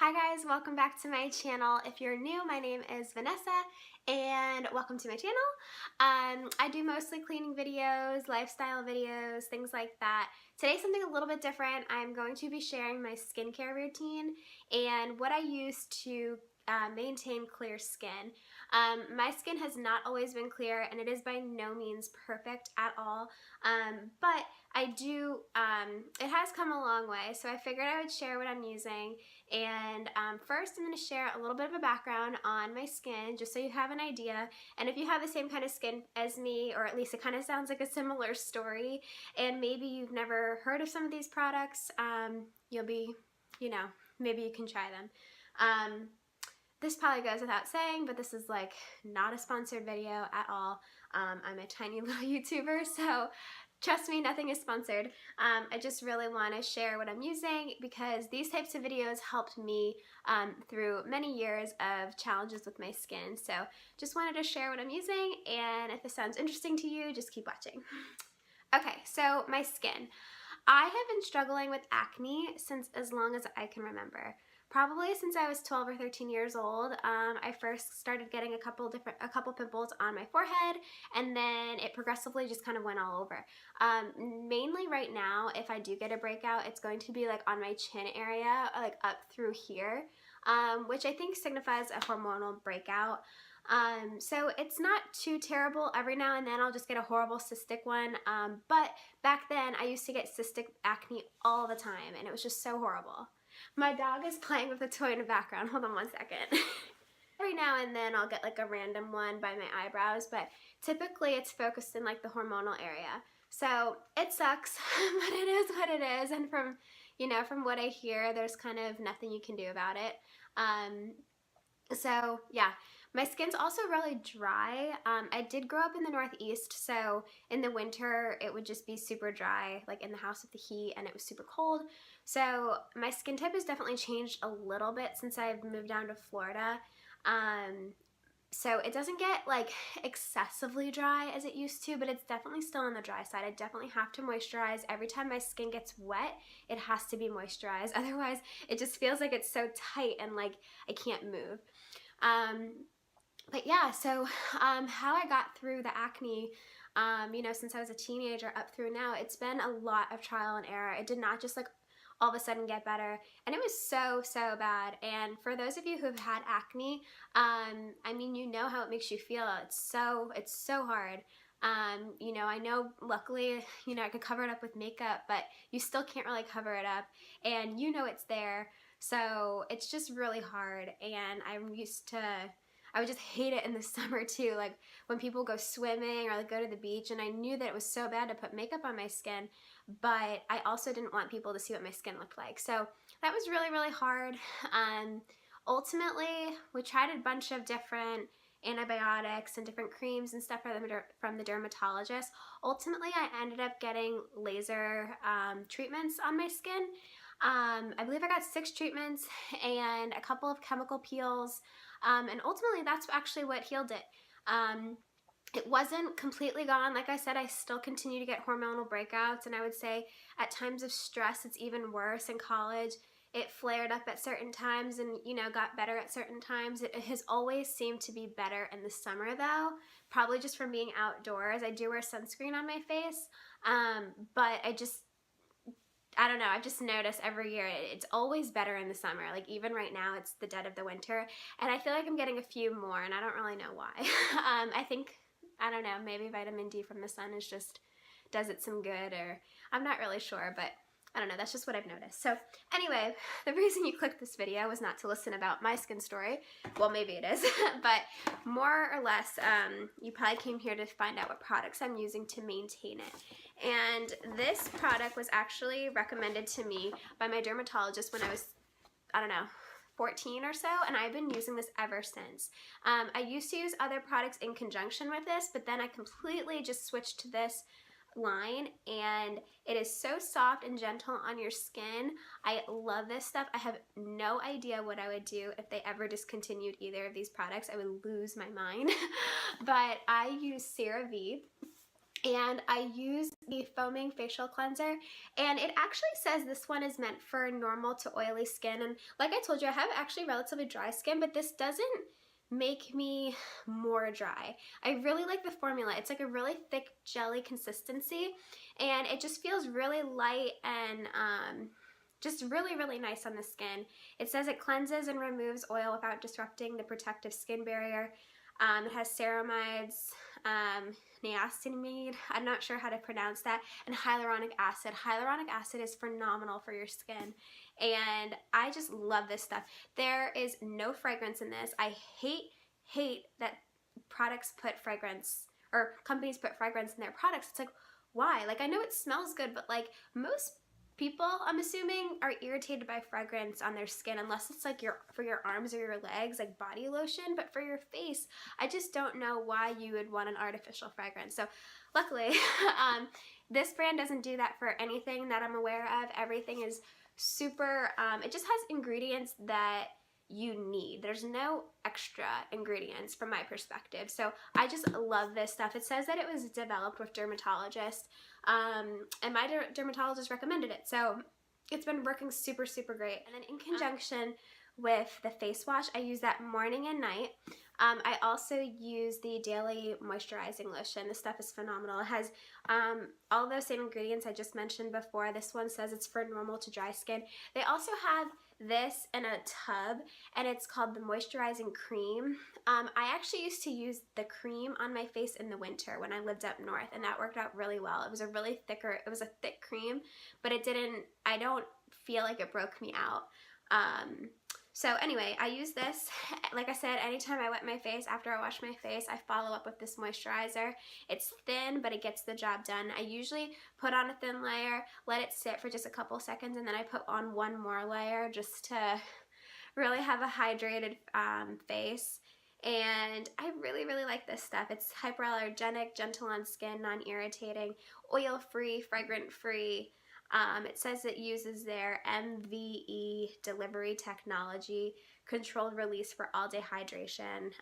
Hi guys, welcome back to my channel. If you're new, my name is Vanessa and welcome to my channel. I do mostly cleaning videos, lifestyle videos, things like that. Today's something a little bit different. I'm going to be sharing my skincare routine and what I use to maintain clear skin. My skin has not always been clear and it is by no means perfect at all, but I do, it has come a long way, so I figured I would share what I'm using. And first I'm going to share a little bit of a background on my skin just so you have an idea, and if you have the same kind of skin as me, or at least it kind of sounds like a similar story, and maybe you've never heard of some of these products, you'll be, maybe you can try them. This probably goes without saying, but this is like not a sponsored video at all. I'm a tiny little YouTuber, so trust me, nothing is sponsored. I just really want to share what I'm using because these types of videos helped me through many years of challenges with my skin. So just wanted to share what I'm using, and if this sounds interesting to you, just keep watching. Okay, so my skin. I have been struggling with acne since as long as I can remember. Probably since I was 12 or 13 years old. I first started getting a couple pimples on my forehead, and then it progressively just kind of went all over. Mainly right now, if I do get a breakout, it's going to be like on my chin area, like up through here, which I think signifies a hormonal breakout. So it's not too terrible. Every now and then I'll just get a horrible cystic one, but back then I used to get cystic acne all the time, and it was just so horrible. My dog is playing with a toy in the background. Hold on one second. Every now and then I'll get like a random one by my eyebrows, but typically it's focused in like the hormonal area. So it sucks, but it is what it is, and from what I hear, there's kind of nothing you can do about it. So yeah, my skin's also really dry. I did grow up in the Northeast, so in the winter it would just be super dry, like in the house with the heat, and it was super cold. So my skin type has definitely changed a little bit since I've moved down to Florida. So it doesn't get like excessively dry as it used to, but it's definitely still on the dry side. I definitely have to moisturize. Every time my skin gets wet, it has to be moisturized. Otherwise, it just feels like it's so tight and like I can't move. But yeah, so how I got through the acne, since I was a teenager up through now, it's been a lot of trial and error. It did not just like all of a sudden get better, and it was so bad. And for those of you who have had acne, I mean, you know how it makes you feel. It's so hard. I know luckily, I could cover it up with makeup, but you still can't really cover it up, and it's there. So it's just really hard, and I would just hate it in the summer too, like when people go swimming or like go to the beach, and I knew that it was so bad to put makeup on my skin, but I also didn't want people to see what my skin looked like. So that was really hard. Ultimately, we tried a bunch of different antibiotics and different creams and stuff from the dermatologist. Ultimately, I ended up getting laser treatments on my skin. I believe I got 6 treatments and a couple of chemical peels, and ultimately that's actually what healed it. It wasn't completely gone. Like I said, I still continue to get hormonal breakouts, and I would say at times of stress it's even worse. In college, it flared up at certain times and got better at certain times. It has always seemed to be better in the summer though, probably just from being outdoors. I do wear sunscreen on my face, but I don't know, I've just noticed every year it's always better in the summer. Like even right now it's the dead of the winter, and I feel like I'm getting a few more, and I don't really know why. I don't know, maybe vitamin D from the sun does it some good, or I'm not really sure, but I don't know, that's just what I've noticed. So anyway, the reason you clicked this video was not to listen about my skin story. Well, maybe it is, but more or less, you probably came here to find out what products I'm using to maintain it. And this product was actually recommended to me by my dermatologist when I was, I don't know, 14 or so, and I've been using this ever since. I used to use other products in conjunction with this, but then I completely just switched to this line, and it is so soft and gentle on your skin. I love this stuff. I have no idea what I would do if they ever discontinued either of these products. I would lose my mind. But I use CeraVe. and I use the foaming facial cleanser, and it actually says this one is meant for normal to oily skin, and like I told you, I have actually relatively dry skin, but this doesn't make me more dry. I really like the formula. It's like a really thick jelly consistency, and it just feels really light and just really, really nice on the skin. It says it cleanses and removes oil without disrupting the protective skin barrier. It has ceramides, niacinamide, I'm not sure how to pronounce that, and hyaluronic acid. Hyaluronic acid is phenomenal for your skin, and I just love this stuff. There is no fragrance in this. I hate that products put fragrance, or companies put fragrance in their products. It's like, why? Like, I know it smells good, but like most people, I'm assuming, are irritated by fragrance on their skin, unless it's like for your arms or your legs, like body lotion. But for your face, I just don't know why you would want an artificial fragrance. So luckily, this brand doesn't do that for anything that I'm aware of. Everything is super, it just has ingredients that you need. There's no extra ingredients from my perspective. So I just love this stuff. It says that it was developed with dermatologists, and my dermatologist recommended it. So it's been working super, super great. And then in conjunction with the face wash, I use that morning and night. I also use the daily moisturizing lotion. This stuff is phenomenal. It has all those same ingredients I just mentioned before. This one says it's for normal to dry skin. They also have this in a tub, and it's called the moisturizing cream. I actually used to use the cream on my face in the winter when I lived up north, and that worked out really well. It was a thick cream, but I don't feel like it broke me out. So anyway, I use this, like I said, anytime I wet my face, after I wash my face, I follow up with this moisturizer. It's thin, but it gets the job done. I usually put on a thin layer, let it sit for just a couple seconds, and then I put on one more layer just to really have a hydrated face. And I really, really like this stuff. It's hypoallergenic, gentle on skin, non-irritating, oil-free, fragrant-free. It says it uses their MVE delivery technology, controlled release for all-day hydration.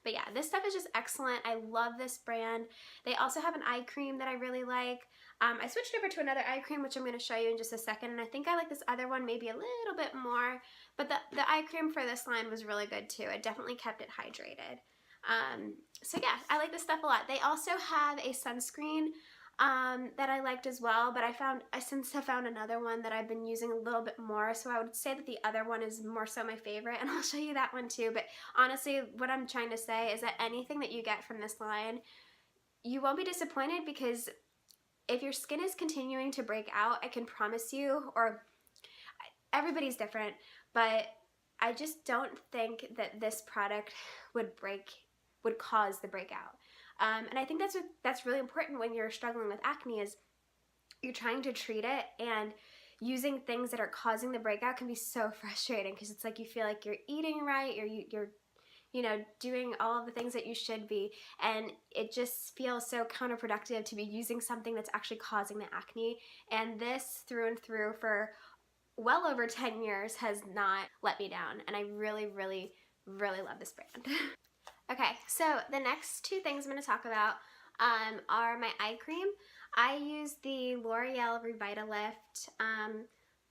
But yeah, this stuff is just excellent. I love this brand. They also have an eye cream that I really like. I switched over to another eye cream, which I'm going to show you in just a second, and I think I like this other one maybe a little bit more, but the eye cream for this line was really good too. It definitely kept it hydrated. So yeah, I like this stuff a lot. They also have a sunscreen that I liked as well, but I since have found another one that I've been using a little bit more, so I would say that the other one is more so my favorite, and I'll show you that one too. But honestly, what I'm trying to say is that anything that you get from this line, you won't be disappointed, because if your skin is continuing to break out, I can promise you, or everybody's different, but I just don't think that this product would cause the breakout. And I think that's really important when you're struggling with acne, is you're trying to treat it, and using things that are causing the breakout can be so frustrating, because it's like you feel like you're eating right, you're doing all of the things that you should be, and it just feels so counterproductive to be using something that's actually causing the acne. And this, through and through, for well over 10 years, has not let me down, and I really, really, really love this brand. Okay, so the next two things I'm going to talk about are my eye cream. I use the L'Oreal Revitalift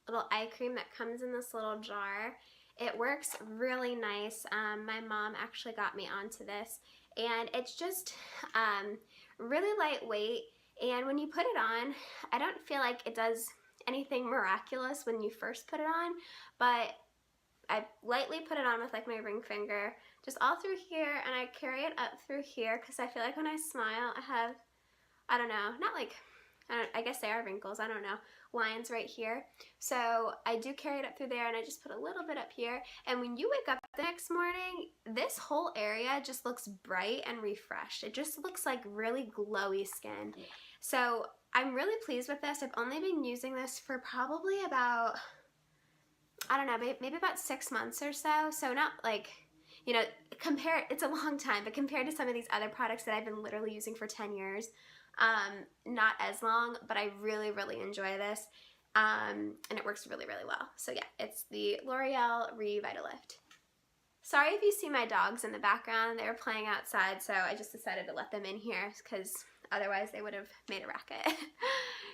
little eye cream that comes in this little jar. It works really nice. My mom actually got me onto this, and it's just really lightweight, and when you put it on, I don't feel like it does anything miraculous when you first put it on, but I lightly put it on with like my ring finger, just all through here, and I carry it up through here, because I feel like when I smile, I have, I don't know, not like, I guess they are wrinkles, I don't know, lines right here. So I do carry it up through there, and I just put a little bit up here, and when you wake up the next morning, this whole area just looks bright and refreshed. It just looks like really glowy skin. So I'm really pleased with this. I've only been using this for probably about, I don't know, maybe about 6 months or so. So not like, it's a long time, but compared to some of these other products that I've been literally using for 10 years, not as long, but I really, really enjoy this, and it works really, really well. So yeah, it's the L'Oreal Revitalift. Sorry if you see my dogs in the background. They were playing outside, so I just decided to let them in here, because otherwise they would have made a racket.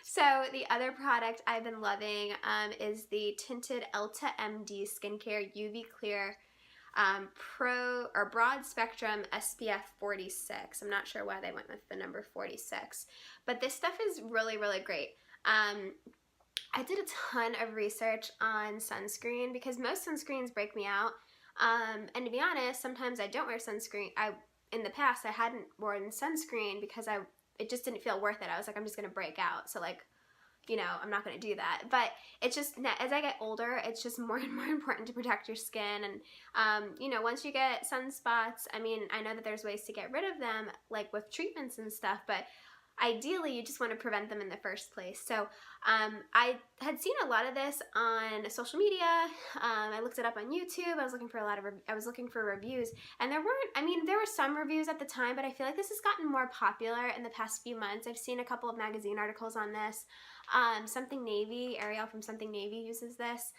So the other product I've been loving is the Tinted Elta MD Skincare UV Clear Pro or Broad Spectrum SPF 46. I'm not sure why they went with the number 46, but this stuff is really, really great. I did a ton of research on sunscreen because most sunscreens break me out. And to be honest, sometimes I don't wear sunscreen. In the past, I hadn't worn sunscreen because it just didn't feel worth it. I was like, I'm just gonna break out. So like, you know, I'm not going to do that. But it's just, as I get older, it's just more and more important to protect your skin. And, you know, once you get sunspots, I mean, I know that there's ways to get rid of them, like with treatments and stuff, but ideally you just want to prevent them in the first place. So I had seen a lot of this on social media. I looked it up on YouTube. I was looking for reviews, and there were some reviews at the time, but I feel like this has gotten more popular in the past few months. I've seen a couple of magazine articles on this. Something Navy, Ariel from Something Navy uses this.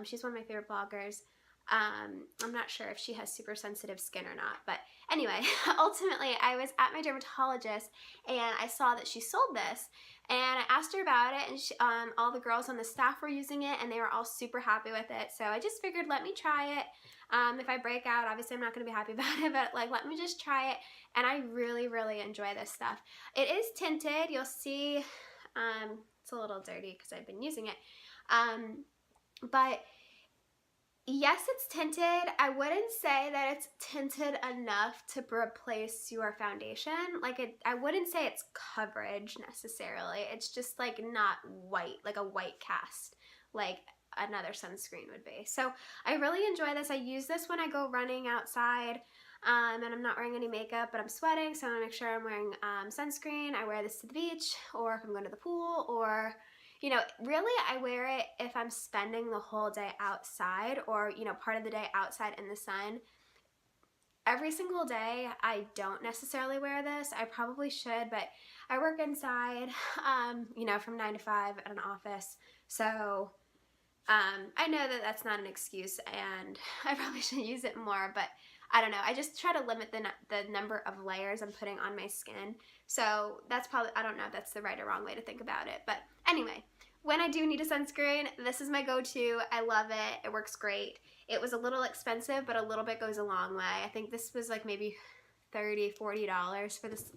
She's one of my favorite bloggers. I'm not sure if she has super sensitive skin or not, but anyway, ultimately I was at my dermatologist and I saw that she sold this, and I asked her about it, and all the girls on the staff were using it and they were all super happy with it. So I just figured, let me try it. If I break out, obviously I'm not going to be happy about it, but like, let me just try it. And I really, really enjoy this stuff. It is tinted. You'll see, it's a little dirty because I've been using it. But yes, it's tinted. I wouldn't say that it's tinted enough to replace your foundation. I wouldn't say it's coverage necessarily. It's just like not white, like a white cast, like another sunscreen would be. So I really enjoy this. I use this when I go running outside, and I'm not wearing any makeup, but I'm sweating, so I want to make sure I'm wearing sunscreen. I wear this to the beach, or if I'm going to the pool, or you know, really I wear it if I'm spending the whole day outside, or, you know, part of the day outside in the sun. Every single day I don't necessarily wear this. I probably should, but I work inside, you know, from 9 to 5 at an office. So I know that that's not an excuse, and I probably should use it more, but I don't know. I just try to limit the number of layers I'm putting on my skin. So that's probably, I don't know if that's the right or wrong way to think about it. But anyway, when I do need a sunscreen, this is my go-to. I love it. It works great. It was a little expensive, but a little bit goes a long way. I think this was like maybe $30, $40 for this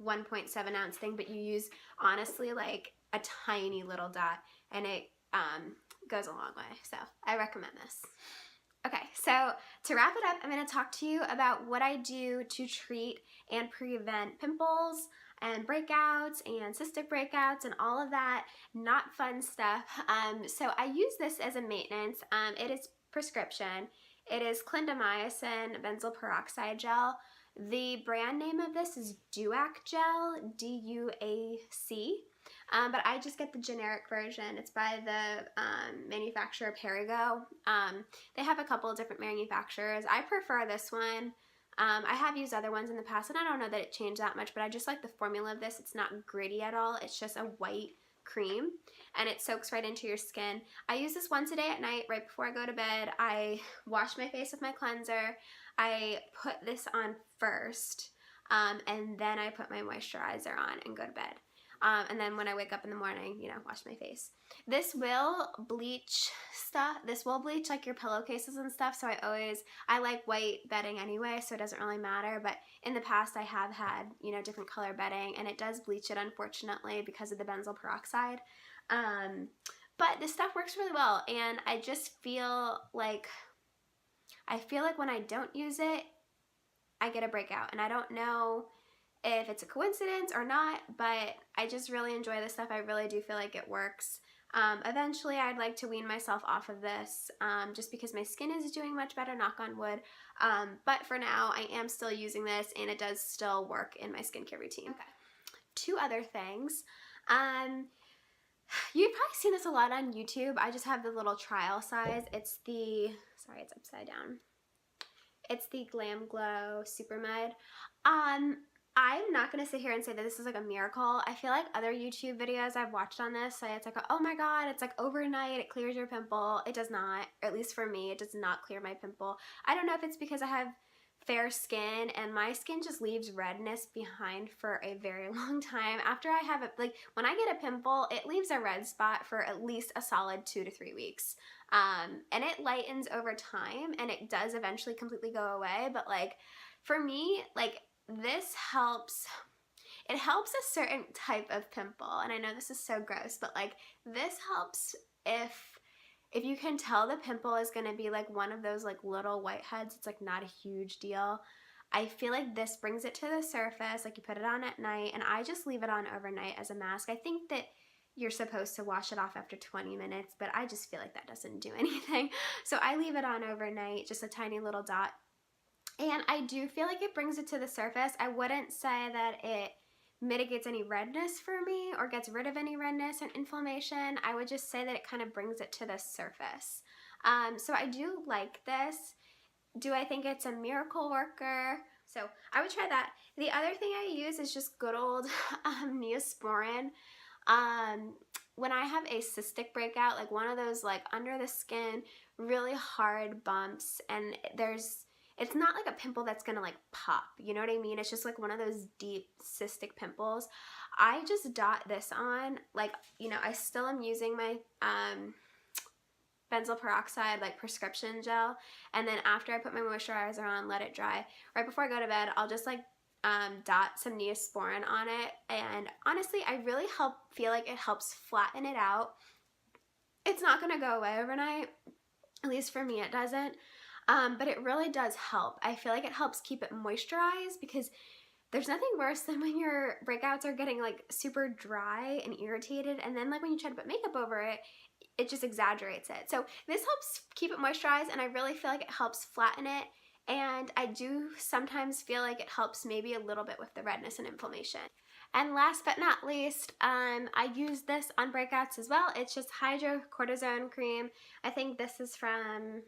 1.7 ounce thing, but you use honestly like a tiny little dot, and it goes a long way. So I recommend this. Okay, so to wrap it up, I'm going to talk to you about what I do to treat and prevent pimples and breakouts and cystic breakouts and all of that not fun stuff. So I use this as a maintenance. It is prescription. It is clindamycin benzoyl peroxide gel. The brand name of this is Duac Gel, D-U-A-C. But I just get the generic version. It's by the manufacturer Perrigo. They have a couple of different manufacturers. I prefer this one. I have used other ones in the past, and I don't know that it changed that much, but I just like the formula of this. It's not gritty at all. It's just a white cream, and it soaks right into your skin. I use this once a day at night right before I go to bed. I wash my face with my cleanser. I put this on first, and then I put my moisturizer on and go to bed. And then when I wake up in the morning, you know, wash my face. This will bleach stuff. This will bleach like your pillowcases and stuff. So I like white bedding anyway, so it doesn't really matter. But in the past I have had, you know, different color bedding, and it does bleach it, unfortunately, because of the benzoyl peroxide. But this stuff works really well, and I just feel like when I don't use it, I get a breakout, and I don't know if it's a coincidence or not, but I just really enjoy this stuff. I really do feel like it works. Eventually I'd like to wean myself off of this, just because my skin is doing much better, knock on wood. But for now I am still using this, and it does still work in my skincare routine. Okay. Two other things. You've probably seen this a lot on YouTube. I just have the little trial size. It's the, sorry, it's upside down. It's the Glam Glow Super Mud. I'm not going to sit here and say that this is like a miracle. I feel like other YouTube videos I've watched on this say it's like, oh my god, it's like overnight, it clears your pimple. It does not, or at least for me, it does not clear my pimple. I don't know if it's because I have fair skin, and my skin just leaves redness behind for a very long time. After I have it, like when I get a pimple, it leaves a red spot for at least a solid 2 to 3 weeks. And it lightens over time, and it does eventually completely go away. But like for me, like this helps. It helps a certain type of pimple, and I know this is so gross, but like this helps if you can tell the pimple is going to be like one of those like little whiteheads. It's like not a huge deal. I feel like this brings it to the surface. Like you put it on at night, and I just leave it on overnight as a mask. I think that you're supposed to wash it off after 20 minutes, but I just feel like that doesn't do anything. So I leave it on overnight, just a tiny little dot. And I do feel like it brings it to the surface. I wouldn't say that it mitigates any redness for me or gets rid of any redness and inflammation. I would just say that it kind of brings it to the surface. So I do like this. Do I think it's a miracle worker? So I would try that. The other thing I use is just good old Neosporin. When I have a cystic breakout, like one of those like under the skin, really hard bumps, and it's not like a pimple that's gonna like pop, you know what I mean? It's just like one of those deep cystic pimples. I just dot this on, like, you know, I still am using my benzoyl peroxide like prescription gel, and then after I put my moisturizer on, let it dry. Right before I go to bed, I'll just like dot some Neosporin on it, and honestly, I really feel like it helps flatten it out. It's not gonna go away overnight, at least for me it doesn't. But it really does help. I feel like it helps keep it moisturized, because there's nothing worse than when your breakouts are getting like super dry and irritated, and then like when you try to put makeup over it, it just exaggerates it. So this helps keep it moisturized, and I really feel like it helps flatten it. And I do sometimes feel like it helps maybe a little bit with the redness and inflammation. And last but not least, I use this on breakouts as well. It's just hydrocortisone cream. I think this is from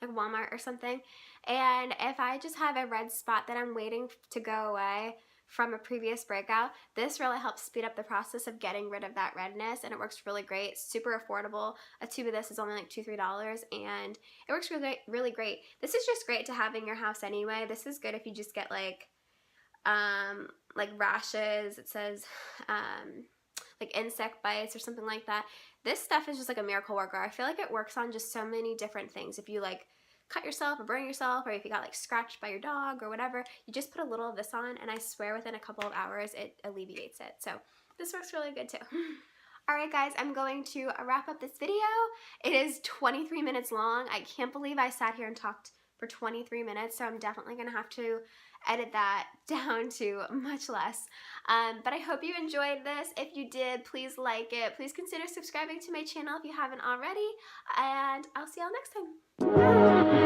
like Walmart or something. And if I just have a red spot that I'm waiting to go away from a previous breakout, this really helps speed up the process of getting rid of that redness, and it works really great. Super affordable. A tube of this is only like $2-3, and it works really great. This is just great to have in your house anyway. This is good if you just get like rashes. It says like insect bites or something like that. This stuff is just like a miracle worker. I feel like it works on just so many different things. If you like cut yourself or burn yourself, or if you got like scratched by your dog or whatever, you just put a little of this on, and I swear within a couple of hours it alleviates it. So this works really good too. Alright guys, I'm going to wrap up this video. It is 23 minutes long. I can't believe I sat here and talked for 23 minutes, so I'm definitely going to have to edit that down to much less. But I hope you enjoyed this. If you did, please like it. Please consider subscribing to my channel if you haven't already, and I'll see y'all next time. Bye.